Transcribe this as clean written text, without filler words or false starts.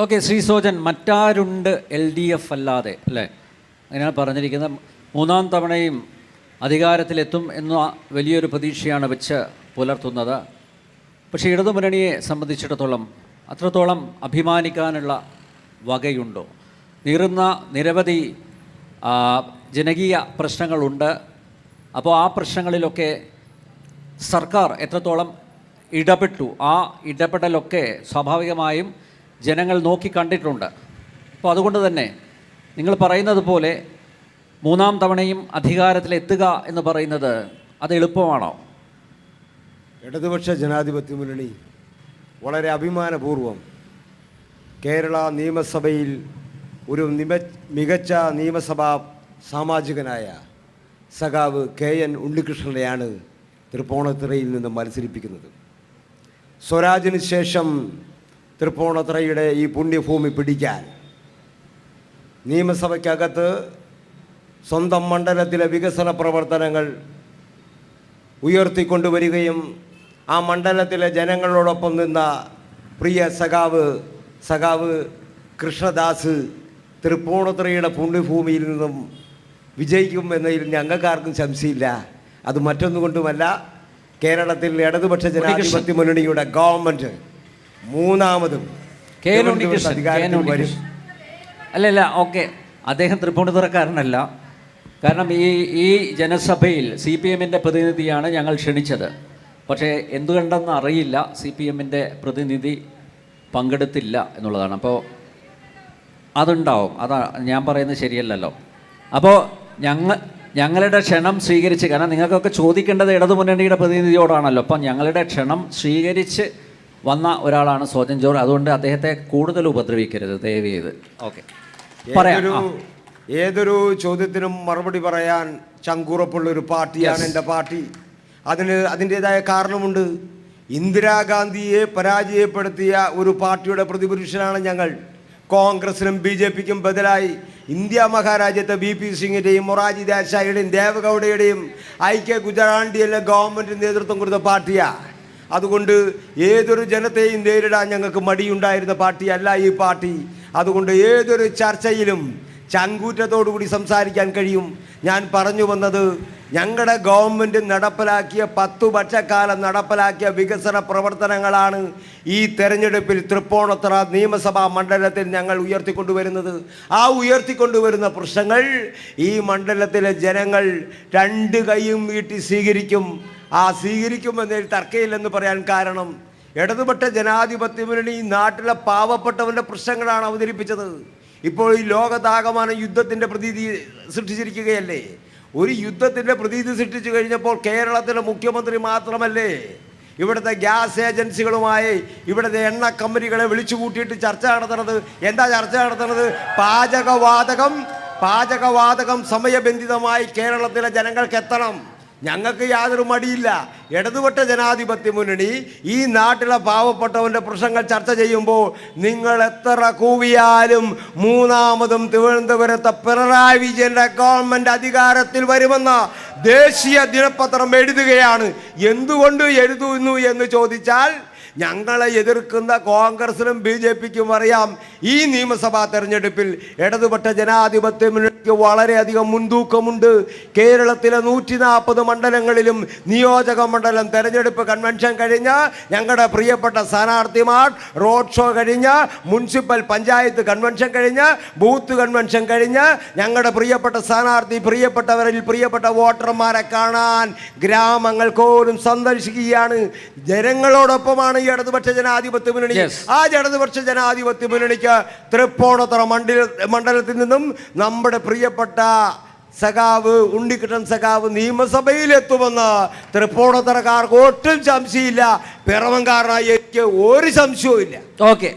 Okay, Shri Sojan, മറ്റാരുണ്ട് LDF അല്ലാതെ, അല്ലേ? അങ്ങനെയാണ് പറഞ്ഞിരിക്കുന്നത്. മൂന്നാം തവണയും അധികാരത്തിലെത്തും എന്ന വലിയൊരു പ്രതീക്ഷയാണ് വെച്ച് പുലർത്തുന്നത്. പക്ഷേ ഇടതുമുന്നണിയെ സംബന്ധിച്ചിടത്തോളം അത്രത്തോളം അഭിമാനിക്കാനുള്ള വകയുണ്ടോ? നീറുന്ന നിരവധി ജനകീയ പ്രശ്നങ്ങളുണ്ട്. അപ്പോൾ ആ പ്രശ്നങ്ങളിലൊക്കെ സർക്കാർ എത്രത്തോളം ഇടപെട്ടു, ആ ഇടപെടലൊക്കെ സ്വാഭാവികമായും ജനങ്ങൾ നോക്കിക്കണ്ടിട്ടുണ്ട്. അപ്പോൾ അതുകൊണ്ട് തന്നെ നിങ്ങൾ പറയുന്നത് പോലെ മൂന്നാം തവണയും അധികാരത്തിലെത്തുക എന്ന് പറയുന്നത് അത് എളുപ്പമാണോ? ഇടതുപക്ഷ ജനാധിപത്യ മുന്നണി വളരെ അഭിമാനപൂർവം കേരള നിയമസഭയിൽ ഒരു മികച്ച നിയമസഭാ സാമാജികനായ സഖാവ് KN ഉണ്ണികൃഷ്ണനെയാണ് തൃപ്പൂണിത്തുറയിൽ നിന്ന് മത്സരിപ്പിക്കുന്നത്. സ്വരാജിന് ശേഷം തൃപ്പൂണിത്തുറയുടെ ഈ പുണ്യഭൂമി പിടിക്കാൻ നിയമസഭയ്ക്കകത്ത് സ്വന്തം മണ്ഡലത്തിലെ വികസന പ്രവർത്തനങ്ങൾ ഉയർത്തിക്കൊണ്ടുവരികയും ആ മണ്ഡലത്തിലെ ജനങ്ങളോടൊപ്പം നിന്ന പ്രിയ സഖാവ് കൃഷ്ണദാസ് തൃപ്പൂണിത്തുറയുടെ പുണ്യഭൂമിയിൽ നിന്നും വിജയിക്കും എന്നതിൽ ഞങ്ങൾക്കാർക്കും സംശയമില്ല. അത് മറ്റൊന്നുകൊണ്ടുമല്ല, കേരളത്തിൽ ഇടതുപക്ഷ ജനാധിപത്യ മുന്നണിയുടെ ഗവൺമെൻറ് മൂന്നാമതും അധികാരത്തിൽ വരും. അല്ലല്ല, ഓക്കെ, അദ്ദേഹം തൃപ്പൂണിത്തുറക്കാരനല്ല. കാരണം ഈ ജനസഭയിൽ CPMൻ്റെ പ്രതിനിധിയാണ് ഞങ്ങൾ ക്ഷണിച്ചത്. പക്ഷേ എന്തുകൊണ്ടെന്ന് അറിയില്ല, CPMൻ്റെ പ്രതിനിധി പങ്കെടുത്തില്ല എന്നുള്ളതാണ്. അപ്പോൾ അതുണ്ടാവും, അതാ ഞാൻ പറയുന്നത് ശരിയല്ലല്ലോ. അപ്പോൾ ഞങ്ങളുടെ ക്ഷണം സ്വീകരിച്ച്, കാരണം നിങ്ങൾക്കൊക്കെ ചോദിക്കേണ്ടത് ഇടതുമുന്നണിയുടെ പ്രതിനിധിയോടാണല്ലോ. അപ്പം ഞങ്ങളുടെ ക്ഷണം സ്വീകരിച്ച് വന്ന ഒരാളാണ് സോജൻ ജോർജ്. അതുകൊണ്ട് അദ്ദേഹത്തെ കൂടുതൽ ഉപദ്രവിക്കരുത്, ദയവ് ചെയ്ത്. ഓക്കെ, ഏതൊരു ചോദ്യത്തിനും മറുപടി പറയാൻ ചങ്കുറപ്പുള്ള ഒരു പാർട്ടിയാണ് എൻ്റെ പാർട്ടി. അതിൻ്റേതായ കാരണമുണ്ട്. ഇന്ദിരാഗാന്ധിയെ പരാജയപ്പെടുത്തിയ ഒരു പാർട്ടിയുടെ പ്രതിപുരുഷനാണ് ഞങ്ങൾ. കോൺഗ്രസിനും BJPക്കും ബദലായി ഇന്ത്യ മഹാരാജ്യത്തെ BP സിംഗിൻ്റെയും മൊറാജി ദേശായിയുടെയും ദേവഗൗഡയുടെയും ഗുജറാണ്ടിയെല്ലാം ഗവൺമെൻറ് നേതൃത്വം കൊടുത്ത പാർട്ടിയാണ്. അതുകൊണ്ട് ഏതൊരു ജനത്തെയും നേരിടാൻ ഞങ്ങൾക്ക് മടിയുണ്ടായിരുന്ന പാർട്ടിയല്ല ഈ പാർട്ടി. അതുകൊണ്ട് ഏതൊരു ചർച്ചയിലും ചങ്കൂറ്റത്തോടുകൂടി സംസാരിക്കാൻ കഴിയും. ഞാൻ പറഞ്ഞു വന്നത്, ഞങ്ങളുടെ ഗവൺമെൻറ് നടപ്പിലാക്കിയ 10 വർഷക്കാലം നടപ്പിലാക്കിയ വികസന പ്രവർത്തനങ്ങളാണ് ഈ തെരഞ്ഞെടുപ്പിൽ തൃപ്പൂണിത്തുറ നിയമസഭാ മണ്ഡലത്തിൽ ഞങ്ങൾ ഉയർത്തിക്കൊണ്ടുവരുന്നത്. ആ ഉയർത്തിക്കൊണ്ടുവരുന്ന പ്രശ്നങ്ങൾ ഈ മണ്ഡലത്തിലെ ജനങ്ങൾ 2 കൈയും നീട്ടി സ്വീകരിക്കും. ആ സ്വീകരിക്കുമെന്നതിൽ തർക്കമില്ലെന്ന് പറയാൻ കാരണം, ഇടതുപക്ഷ ജനാധിപത്യ മുന്നണി ഈ നാട്ടിലെ പാവപ്പെട്ടവൻ്റെ പ്രശ്നങ്ങളാണ് അവതരിപ്പിച്ചത്. ഇപ്പോൾ ഈ ലോകത്താകമാനം യുദ്ധത്തിൻ്റെ പ്രതീതി സൃഷ്ടിച്ചിരിക്കുകയല്ലേ. ഒരു യുദ്ധത്തിൻ്റെ പ്രതീതി സൃഷ്ടിച്ചു കഴിഞ്ഞപ്പോൾ കേരളത്തിലെ മുഖ്യമന്ത്രി മാത്രമല്ലേ ഇവിടുത്തെ ഗ്യാസ് ഏജൻസികളുമായി ഇവിടുത്തെ എണ്ണ കമ്പനികളെ വിളിച്ചു കൂട്ടിയിട്ട് ചർച്ച നടത്തുന്നത്? എന്താ ചർച്ച നടത്തുന്നത്? പാചകവാതകം സമയബന്ധിതമായി കേരളത്തിലെ ജനങ്ങൾക്ക് എത്തണം. ഞങ്ങൾക്ക് യാതൊരു മടിയില്ല. ഇടതുപക്ഷ ജനാധിപത്യ മുന്നണി ഈ നാട്ടിലെ പാവപ്പെട്ടവൻ്റെ പ്രശ്നങ്ങൾ ചർച്ച ചെയ്യുമ്പോൾ നിങ്ങൾ എത്ര കൂവിയാലും മൂന്നാമതും തിരുവനന്തപുരത്തെ പിണറായി വിജയൻ്റെ ഗവൺമെൻറ് അധികാരത്തിൽ വരുമെന്ന് ദേശീയ ദിനപത്രം എഴുതുകയാണ്. എന്തുകൊണ്ട് എഴുതുന്നു എന്ന് ചോദിച്ചാൽ, ഞങ്ങളെ എതിർക്കുന്ന കോൺഗ്രസിനും BJPക്കും അറിയാം ഈ നിയമസഭാ തെരഞ്ഞെടുപ്പിൽ ഇടതുപക്ഷ ജനാധിപത്യ മുന്നണിക്ക് വളരെയധികം മുൻതൂക്കമുണ്ട്. കേരളത്തിലെ 140 മണ്ഡലങ്ങളിലും നിയോജക മണ്ഡലം തെരഞ്ഞെടുപ്പ് കൺവെൻഷൻ കഴിഞ്ഞ് ഞങ്ങളുടെ പ്രിയപ്പെട്ട സ്ഥാനാർത്ഥിമാർ റോഡ് ഷോ കഴിഞ്ഞ്, മുനിസിപ്പൽ പഞ്ചായത്ത് കൺവെൻഷൻ കഴിഞ്ഞ്, ബൂത്ത് കൺവെൻഷൻ കഴിഞ്ഞ് ഞങ്ങളുടെ പ്രിയപ്പെട്ട സ്ഥാനാർത്ഥി പ്രിയപ്പെട്ടവരിൽ പ്രിയപ്പെട്ട വോട്ടർമാരെ കാണാൻ ഗ്രാമങ്ങൾ പോലും സന്ദർശിക്കുകയാണ്. ജനങ്ങളോടൊപ്പമാണ് ഇടതുപക്ഷ ജനാധിപത്യ മുന്നണി. ആ ഇടതുപക്ഷ ജനാധിപത്യ മുന്നണിക്ക് തൃപ്പൂണിത്തുറ മണ്ഡലത്തിൽ നിന്നും നമ്മുടെ പ്രിയപ്പെട്ട സഖാവ് ഉണ്ണികൃഷ്ണൻ സഖാവ് നിയമസഭയിലെത്തുമെന്ന് തൃപ്പൂണിത്തുറക്കാർക്ക് ഒട്ടും സംശയമില്ല. പിറവംകാരനായി എനിക്ക് ഒരു സംശയവും ഇല്ല. ഓക്കെ.